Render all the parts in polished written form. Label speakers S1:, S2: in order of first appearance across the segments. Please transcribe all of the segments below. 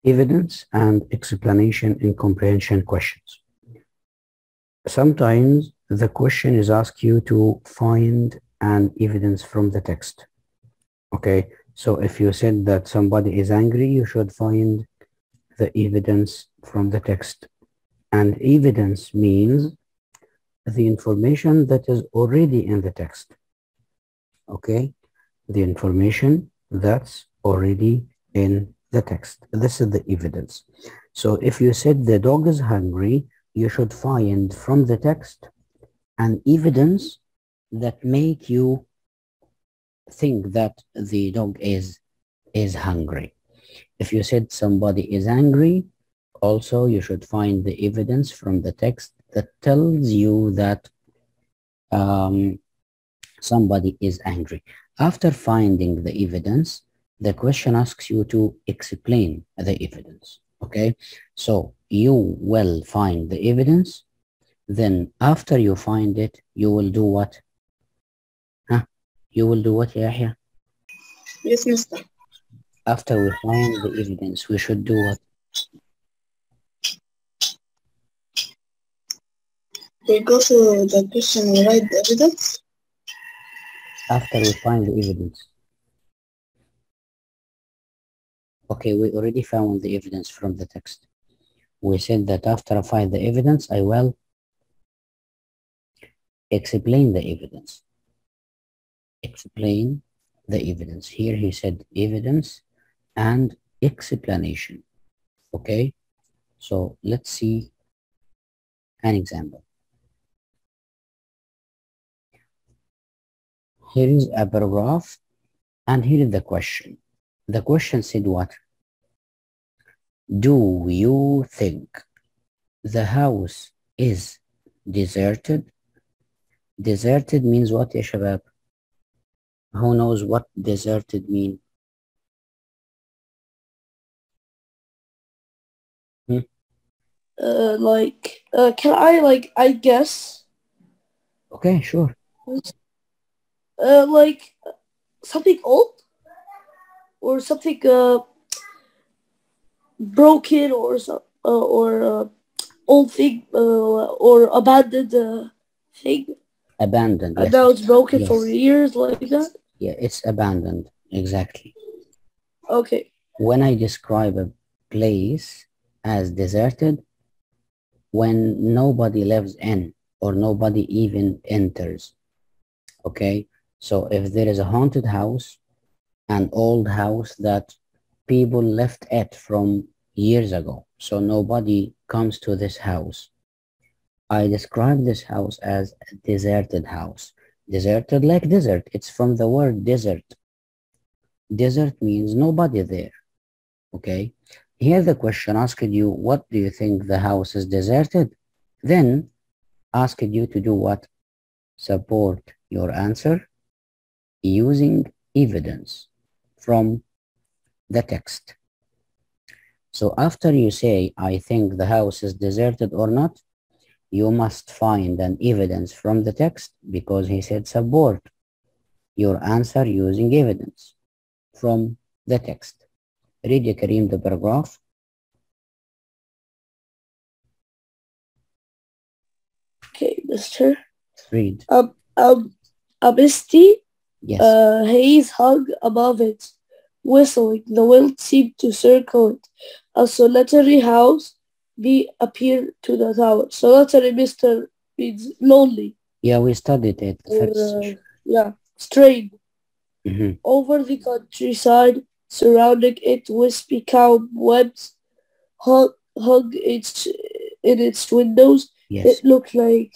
S1: Evidence and explanation in comprehension questions. Sometimes the question is asked you to find an evidence from the text. Okay, so if you said that somebody is angry, you should find the evidence from the text. And evidence means the information that is already in the text. Okay, the information that's already in the text. This is the evidence. So if you said the dog is hungry, you should find from the text an evidence that make you think that the dog is hungry. If you said somebody is angry, also you should find the evidence from the text that tells you that somebody is angry. After finding the evidence, the question asks you to explain the evidence. Okay, so you will find the evidence. Then after you find it, you will do what? You will do what, Yahya?
S2: Yes, mister.
S1: After we find the evidence, we should do what?
S2: We go to the question, we write the evidence.
S1: After we find the evidence. Okay, we already found the evidence from the text. We said that after I find the evidence, I will explain the evidence. Explain the evidence. Here he said evidence and explanation. Okay, so let's see an example. Here is a paragraph and here is the question. The question said what? Do you think the house is deserted? Deserted means what, ya shabab? Who knows what deserted mean?
S2: Can I guess?
S1: Okay, sure.
S2: Like something old or something broken or old thing or abandoned thing.
S1: Abandoned.
S2: And
S1: Yes.
S2: now it's broken
S1: Yes.
S2: for years like that.
S1: Yeah, it's abandoned. Exactly.
S2: Okay.
S1: When I describe a place as deserted, when nobody lives in or nobody even enters. Okay, so if there is a haunted house, an old house that people left it from years ago, so nobody comes to this house, I describe this house as a deserted house. Deserted like desert. It's from the word desert. Desert means nobody there. Okay, here the question asked you, what do you think the house is deserted? Then asked you to do what? Support your answer using evidence from the text. So after you say, I think the house is deserted or not, you must find an evidence from the text because he said support your answer using evidence from the text. Read, ya Kareem, the paragraph.
S2: Okay, mister.
S1: Read.
S2: A misty
S1: Yes.
S2: haze hung above it, whistling. The wind seemed to circle it. A solitary house appeared to the tower. Solitary, mister, means lonely.
S1: Yeah, we studied it.
S2: Yeah, strained.
S1: Mm-hmm.
S2: Over the countryside, surrounding it, wispy cobwebs hung in its windows.
S1: Yes.
S2: It looked like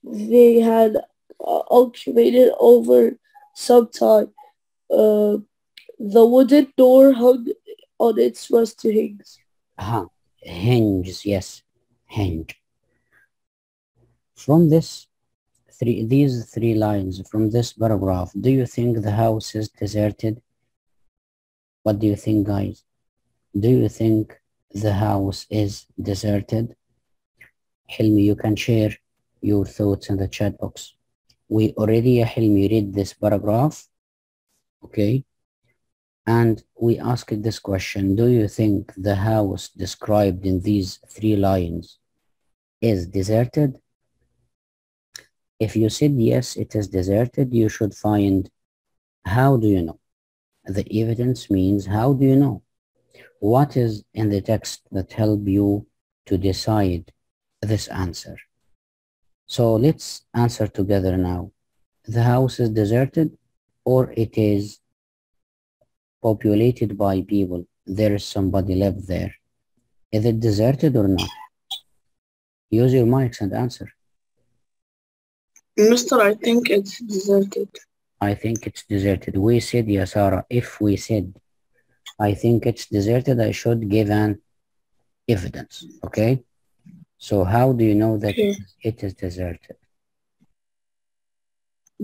S2: they had accumulated over some time. The wooden door hung on its rusty hinges.
S1: Hinges, yes, hinge. From these three lines from this paragraph, do you think the house is deserted? What do you think, guys? Do you think the house is deserted? Hilmi, you can share your thoughts in the chat box. We already, Hilmi, read this paragraph. Okay. And we asked this question: do you think the house described in these 3 lines is deserted? If you said yes, it is deserted, you should find how do you know. The evidence means how do you know? What is in the text that help you to decide this answer? So let's answer together now. The house is deserted or it is populated by people. There is somebody live there. Is it deserted or not? Use your mics and answer.
S2: Mister, I think it's deserted.
S1: I think it's deserted. We said, yeah, Sarah, if we said, I think it's deserted, I should give an evidence, okay? So how do you know that
S2: Okay.
S1: it is deserted?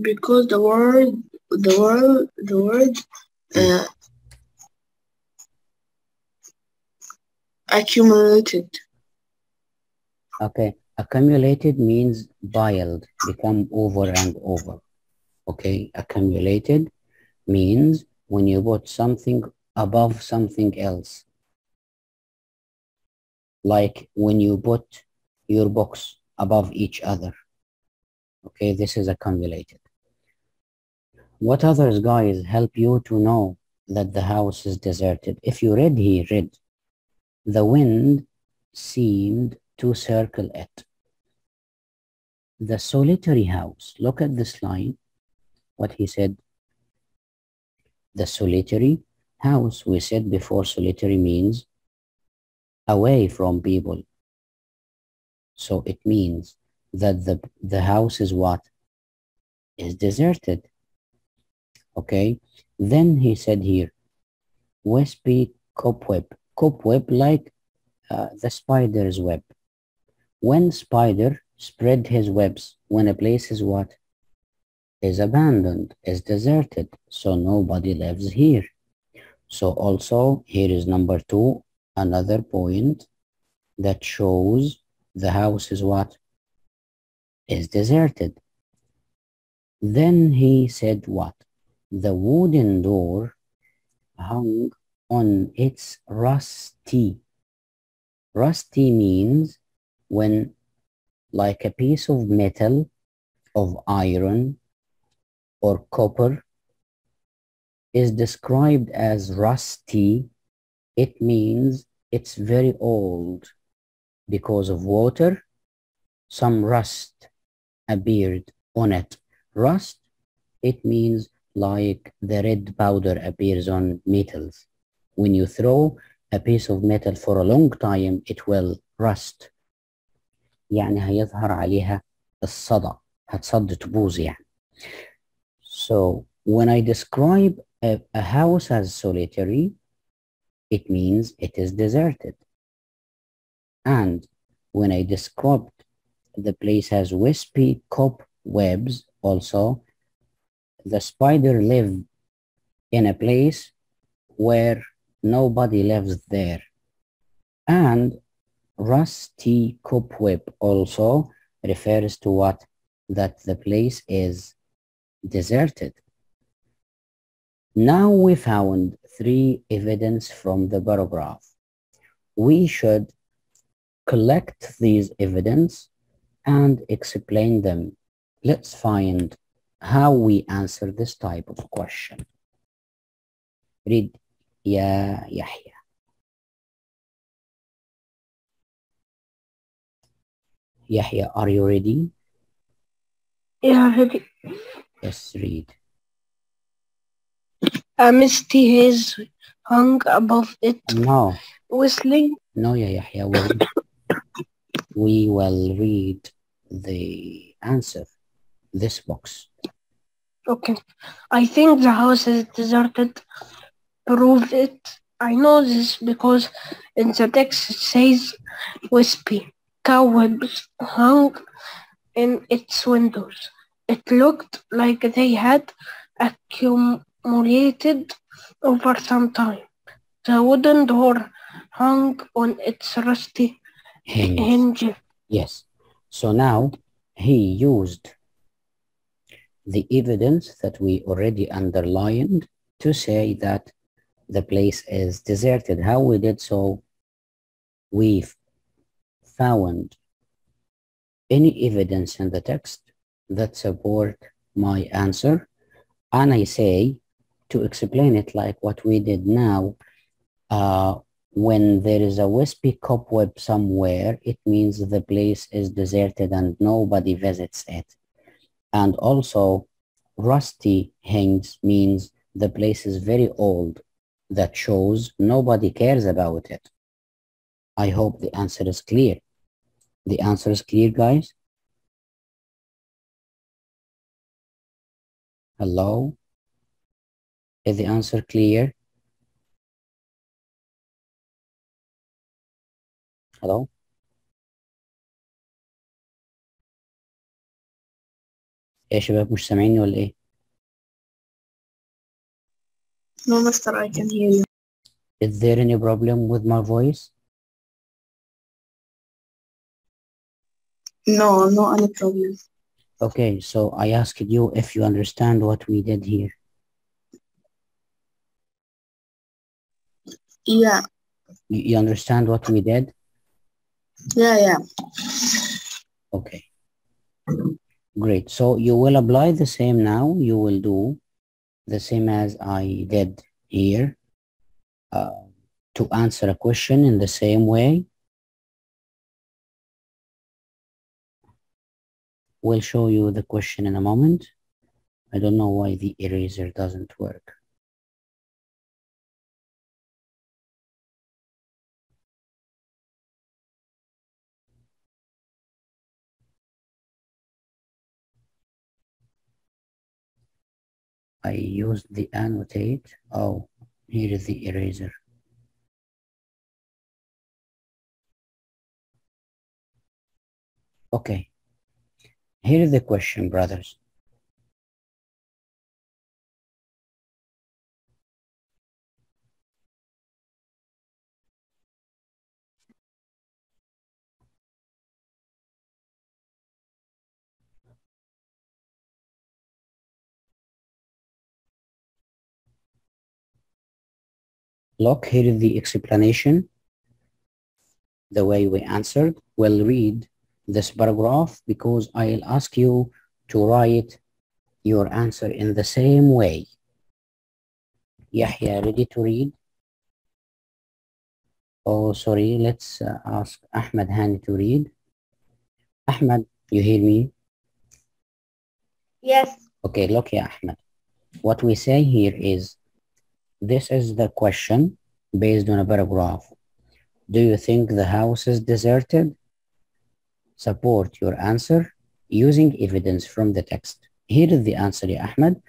S2: Because the word uh, accumulated.
S1: Okay, accumulated means piled, become over and over. Okay, accumulated means when you put something above something else. Like when you put your books above each other. Okay, this is accumulated. What others, guys, help you to know that the house is deserted? If you read here, read, the wind seemed to circle it. The solitary house. Look at this line. What he said. The solitary house. We said before solitary means away from people. So it means that the house is what? Is deserted. Okay. Then he said here, wispy cobweb. Cobweb like the spider's web. When spider spread his webs, when a place is what? Is abandoned, is deserted, so nobody lives here. So also here is number 2, another point that shows the house is what? Is deserted. Then he said what? The wooden door hung on its rusty. Rusty means when like a piece of metal, of iron or copper is described as rusty, it means it's very old because of water. Some rust appeared on it. Rust, it means like the red powder appears on metals. When you throw a piece of metal for a long time, it will rust. يعني هيظهر عليها الصدى، هتصد تبوظ يعني. So when I describe a house as solitary, it means it is deserted. And when I described the place as wispy cobwebs, also the spider lived in a place where nobody lives there. And rusty cobweb also refers to what? That the place is deserted. Now we found 3 evidence from the paragraph. We should collect these evidence and explain them. Let's find how we answer this type of question. Read, Ya Yahya. Yahya, are you ready?
S2: Yeah, ready.
S1: Yes, read.
S2: A misty haze hung above it,
S1: No,
S2: whistling.
S1: no, Ya Yahya, we will read the answer, this box.
S2: Okay. I think the house is deserted. Prove it. I know this because in the text it says wispy cobwebs hung in its windows. It looked like they had accumulated over some time. The wooden door hung on its rusty hinge.
S1: Yes. So now he used the evidence that we already underlined to say that the place is deserted. How we did so? We found any evidence in the text that support my answer, and I say, to explain it like what we did now, when there is a wispy cobweb somewhere, it means the place is deserted and nobody visits it. And also, rusty hinge means the place is very old. That shows nobody cares about it. I hope the answer is clear. The answer is clear, guys? Hello? Is the answer clear? Hello? يا شباب مش سامعيني ولا ايه؟
S2: No, Mister, I can hear you.
S1: Is there any problem with my voice?
S2: No, no any problem.
S1: Okay, so I asked you if you understand what we did here.
S2: Yeah,
S1: You understand what we did?
S2: yeah.
S1: Okay, great. So you will apply the same now. You will do the same as I did here to answer a question in the same way. We'll show you the question in a moment. I don't know why the eraser doesn't work. I used the annotate. Oh, here is the eraser. Okay. Here is the question, brothers. Look, here is the explanation. The way we answered. We'll read this paragraph because I'll ask you to write your answer in the same way. Yahya, ready to read? Oh, sorry, let's ask Ahmed Hani to read. Ahmed, you hear me?
S2: Yes.
S1: Okay, look here, Ahmed. What we say here is, this is the question based on a paragraph. Do you think the house is deserted? Support your answer using evidence from the text. Here is the answer, ya Ahmed.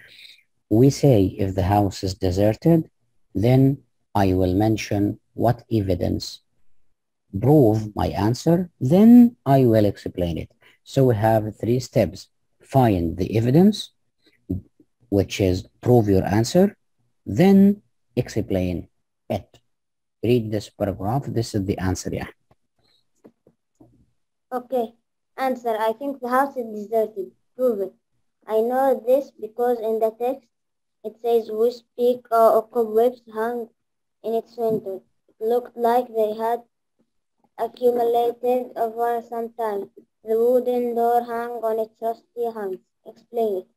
S1: We say if the house is deserted, then I will mention what evidence prove my answer, then I will explain it. So we have 3 steps. Find the evidence, which is prove your answer, then explain it. Read this paragraph. This is the answer, yeah.
S3: Okay. Answer. I think the house is deserted. Prove it. I know this because in the text it says we speak of cobwebs hung in its window. It looked like they had accumulated over some time. The wooden door hung on its rusty hinges. Explain it.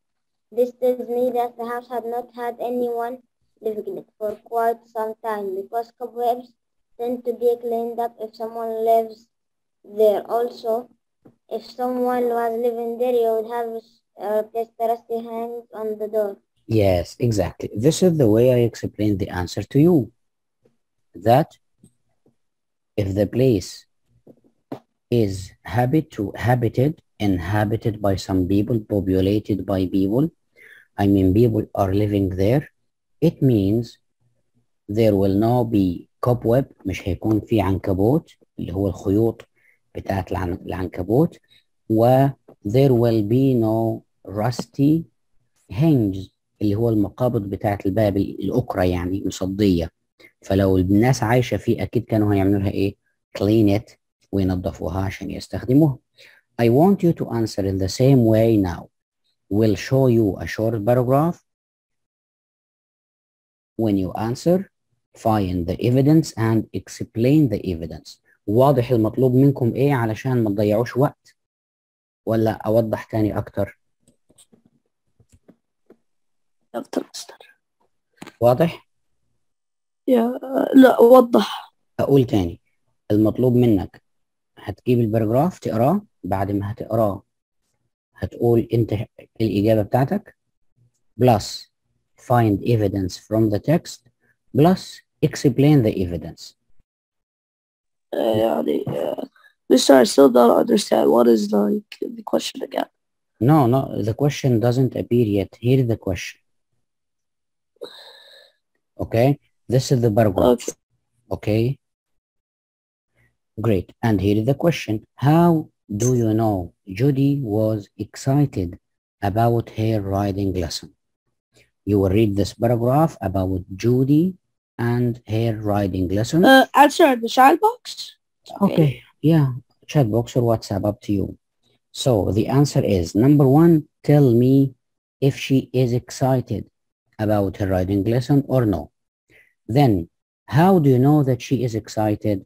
S3: This tells me that the house had not had anyone living in it for quite some time because cobwebs tend to be cleaned up if someone lives there. Also, if someone was living there, you would have placed the rusty hinge on the door.
S1: Yes, exactly. This is the way I explain the answer to you. That if the place is inhabited by some people, populated by people, I mean people are living there, it means there will not be cobweb, مش هيكون في عنكبوت اللي هو الخيوط بتاعت العنكبوت, و there will be no rusty hinge اللي هو المقابض بتاعت الباب الأكرة يعني مصدية. فلو الناس عايشة فيه أكيد كانوا هيعملوا لها إيه؟ clean it وينظفوها عشان يستخدموها. I want you to answer in the same way now. We'll show you a short paragraph. When you answer, find the evidence and explain the evidence. واضح المطلوب منكم ايه علشان ما تضيعوش وقت، ولا اوضح تاني اكتر؟
S2: أكتر مستر.
S1: واضح؟
S2: لا وضح.
S1: اقول تاني، المطلوب منك هتجيب الباراجراف تقراه، بعد ما هتقراه هتقول انت الاجابه بتاعتك plus find evidence from the text plus explain the evidence.
S2: يعني Mister, I still don't understand. What is like the question again?
S1: No, the question doesn't appear yet. Here's the question. Okay, this is the paragraph.
S2: Okay.
S1: Okay, great. And here is the question. How do you know Judy was excited about her riding lesson? You will read this paragraph about Judy and her riding lesson.
S2: Answer in the chat box.
S1: Okay, yeah, chat box or WhatsApp, up to you. So the answer is number one, tell me if she is excited about her riding lesson or no. Then, how do you know that she is excited?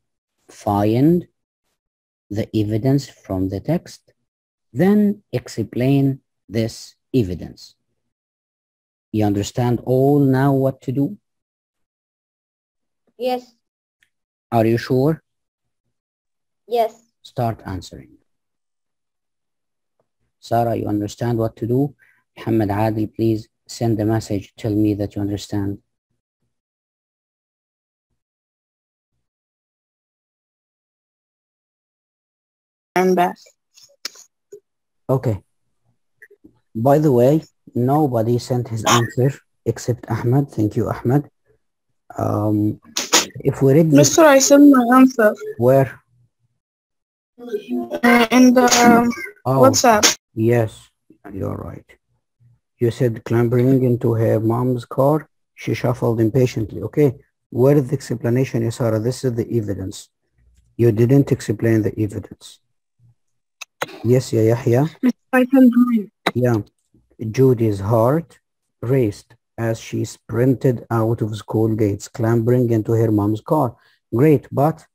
S1: Find the evidence from the text, then explain this evidence. You understand all now what to do?
S3: Yes.
S1: Are you sure?
S3: Yes.
S1: Start answering. Sarah, you understand what to do? Muhammad Adil, please send a message. Tell me that you understand.
S2: I'm back.
S1: Okay. By the way, nobody sent his answer except Ahmed. Thank you, Ahmed. If we read this,
S2: Mister, I sent my answer.
S1: where?
S2: In the WhatsApp.
S1: Yes, you're right. You said clambering into her mom's car. She shuffled impatiently. Okay. Where is the explanation, Sarah? This is the evidence. You didn't explain the evidence. Yes, Yahya.
S2: I can do it.
S1: Yeah. Judy's heart raced as she sprinted out of school gates, clambering into her mom's car. Great, but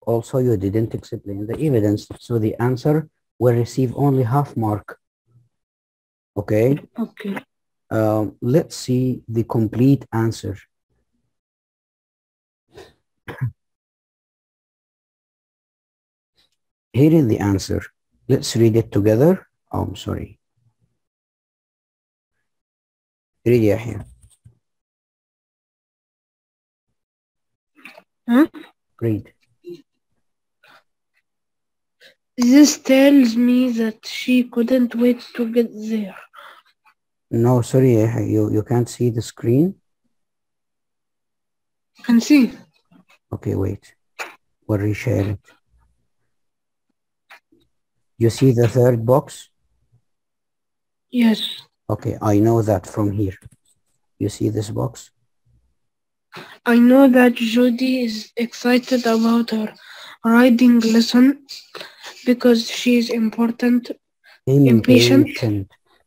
S1: also you didn't explain the evidence. So the answer will receive only half mark. Okay?
S2: Okay.
S1: Let's see the complete answer. Here is the answer. Let's read it together. Oh, I'm sorry. Read Yahya.
S2: Huh?
S1: Read.
S2: This tells me that she couldn't wait to get there.
S1: No, sorry, you can't see the screen.
S2: Can see.
S1: Okay, wait. We'll reshare it. You see the third box?
S2: Yes.
S1: Okay, I know that from here. You see this box?
S2: I know that Judy is excited about her riding lesson because she is impatient.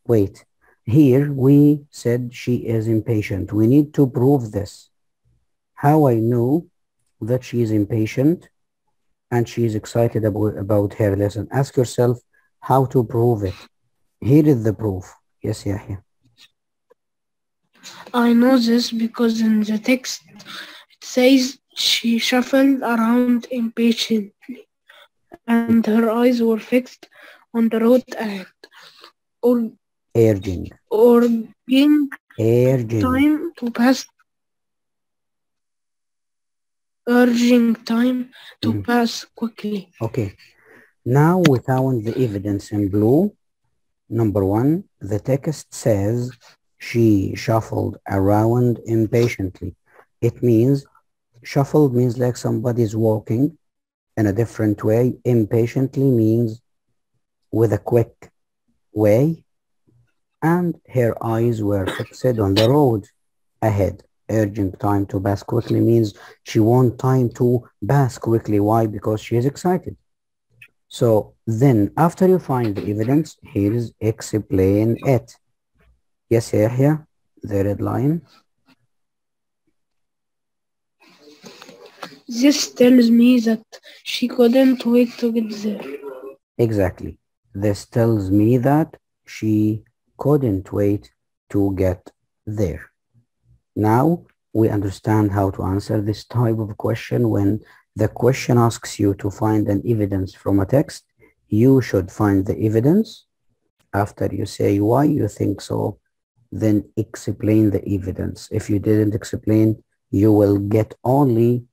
S1: Wait, here we said she is impatient. We need to prove this. How I know that she is impatient and she is excited about her lesson. Ask yourself how to prove it. Here is the proof. Yes, Yahya.
S2: I know this because in the text it says she shuffled around impatiently and her eyes were fixed on the road ahead.
S1: Urging
S2: time to pass. Urging time to pass quickly.
S1: Okay. Now we found the evidence in blue. Number one, the text says she shuffled around impatiently. It means shuffled means like somebody's walking in a different way. Impatiently means with a quick way. And her eyes were fixed on the road ahead. Urging time to pass quickly means she wants time to pass quickly. Why? Because she is excited. So then after you find the evidence, here is explain it. Yes, Yahya, the red line.
S2: This tells me that she couldn't wait to get there.
S1: Exactly. This tells me that she couldn't wait to get there. Now we understand how to answer this type of question. When the question asks you to find an evidence from a text, you should find the evidence. After you say why you think so, then explain the evidence. If you didn't explain, you will get only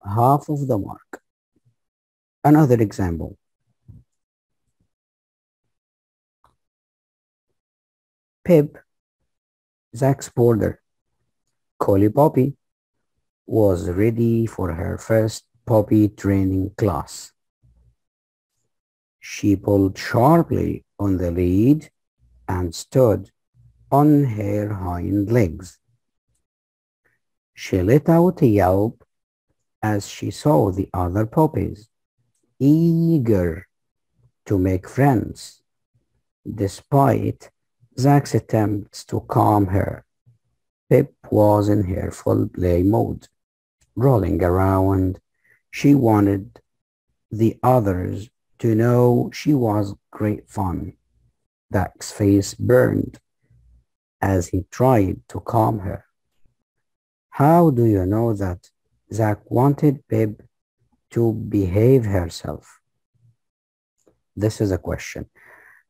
S1: half of the mark. Another example. Pip, Zach's border collie puppy, was ready for her first puppy training class. She pulled sharply on the lead and stood on her hind legs. She let out a yelp as she saw the other puppies, eager to make friends. Despite Zach's attempts to calm her, Pip was in her full play mode, rolling around. She wanted the others to know she was great fun. Zach's face burned as he tried to calm her. How do you know that Zach wanted Pip to behave herself? This is a question.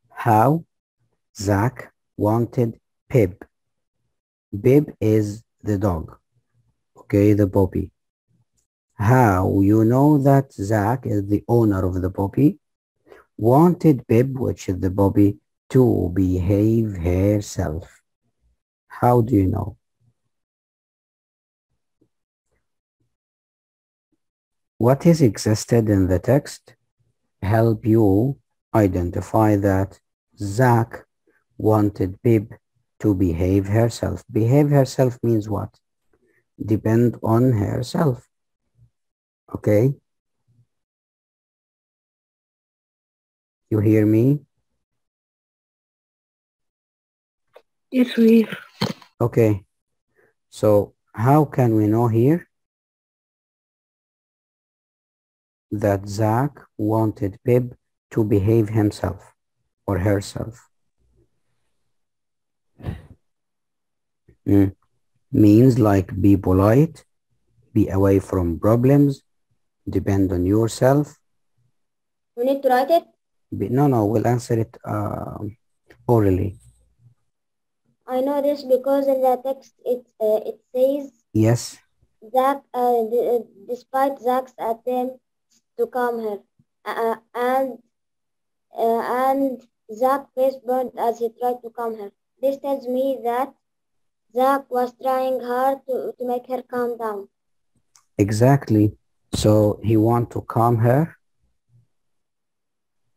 S1: How Zach wanted Pip. Pip is the dog, okay, the puppy. How you know that Zach is the owner of the puppy? Wanted Pip, which is the puppy, to behave herself. How do you know? What is existed in the text help you identify that Zach wanted Pip to behave herself. Behave herself means what? Depend on herself. Okay? You hear me?
S2: Yes, we.
S1: Okay. So how can we know here that Zach wanted Pip to behave himself or herself? Means like be polite, be away from problems, depend on yourself.
S3: You need to write it?
S1: No, we'll answer it orally.
S3: I know this because in the text it says
S1: Yes.
S3: Zach, despite Zach's attempts to calm her, and Zach's face burned as he tried to calm her. This tells me that Zach was trying hard to make her calm down.
S1: Exactly. So he wanted to calm her.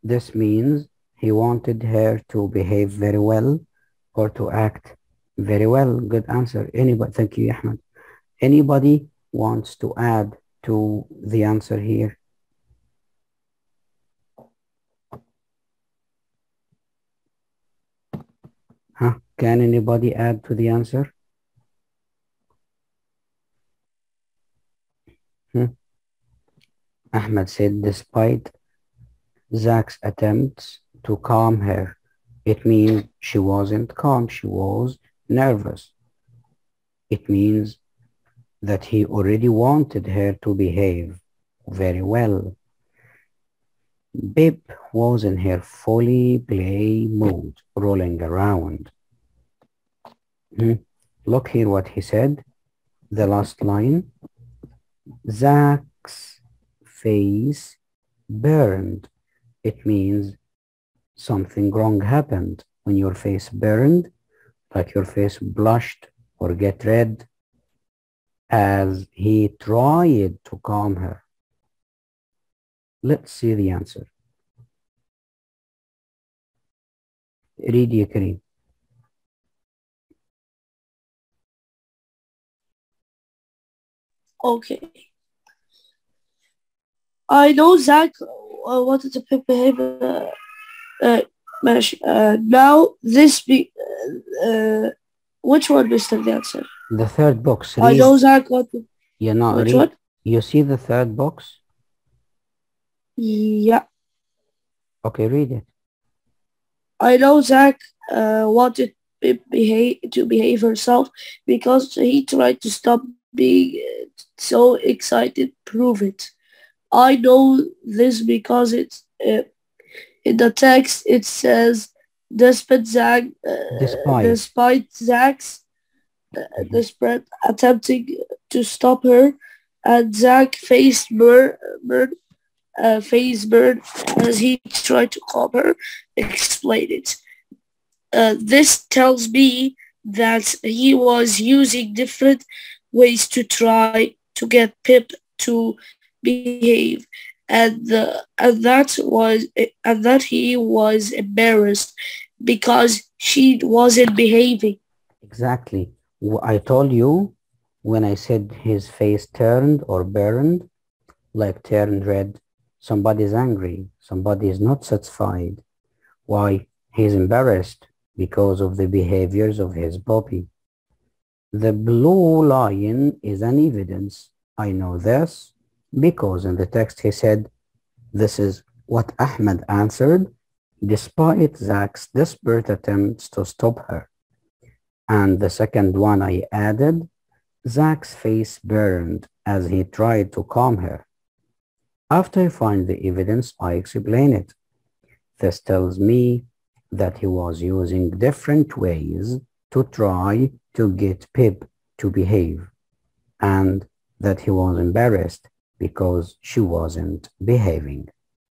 S1: This means he wanted her to behave very well or to act very well. Good answer. Anybody? Thank you, Ahmed. Anybody wants to add to the answer here? Huh? Can anybody add to the answer? Ahmed said, despite Zach's attempts to calm her, it means she wasn't calm, she was nervous. It means that he already wanted her to behave very well. Pip was in her fully play mode, rolling around. Look here what he said, the last line. Zach's face burned. It means something wrong happened. When your face burned, like your face blushed or get red, as he tried to calm her. Let's see the answer. Read ya Kareem.
S2: Okay. I know Zach wanted to pick behavior. Now this be which one, Mr. the answer?
S1: The third box.
S2: I know Zach wanted.
S1: Yeah, no,
S2: Which one?
S1: You see the third box?
S2: Yeah,
S1: Okay, read it.
S2: I know Zach wanted to behave herself because he tried to stop being so excited. Prove it. I know this because it's in the text. It says,
S1: Despite.
S2: despite Zach's
S1: Mhm.
S2: desperate attempting to stop her, and Zach face burn as he tried to calm her. Explain it. This tells me that he was using different ways to try to get Pip to behave, and that he was embarrassed because she wasn't behaving.
S1: Exactly. I told you when I said his face turned or burned, like turned red, somebody's angry, somebody is not satisfied. Why? He's embarrassed because of the behaviors of his puppy. The blue line is an evidence. I know this because in the text he said, this is what Ahmed answered, despite Zach's desperate attempts to stop her. And the second one I added, Zach's face burned as he tried to calm her. After I find the evidence, I explain it. This tells me that he was using different ways to try to get Pip to behave, and that he was embarrassed because she wasn't behaving.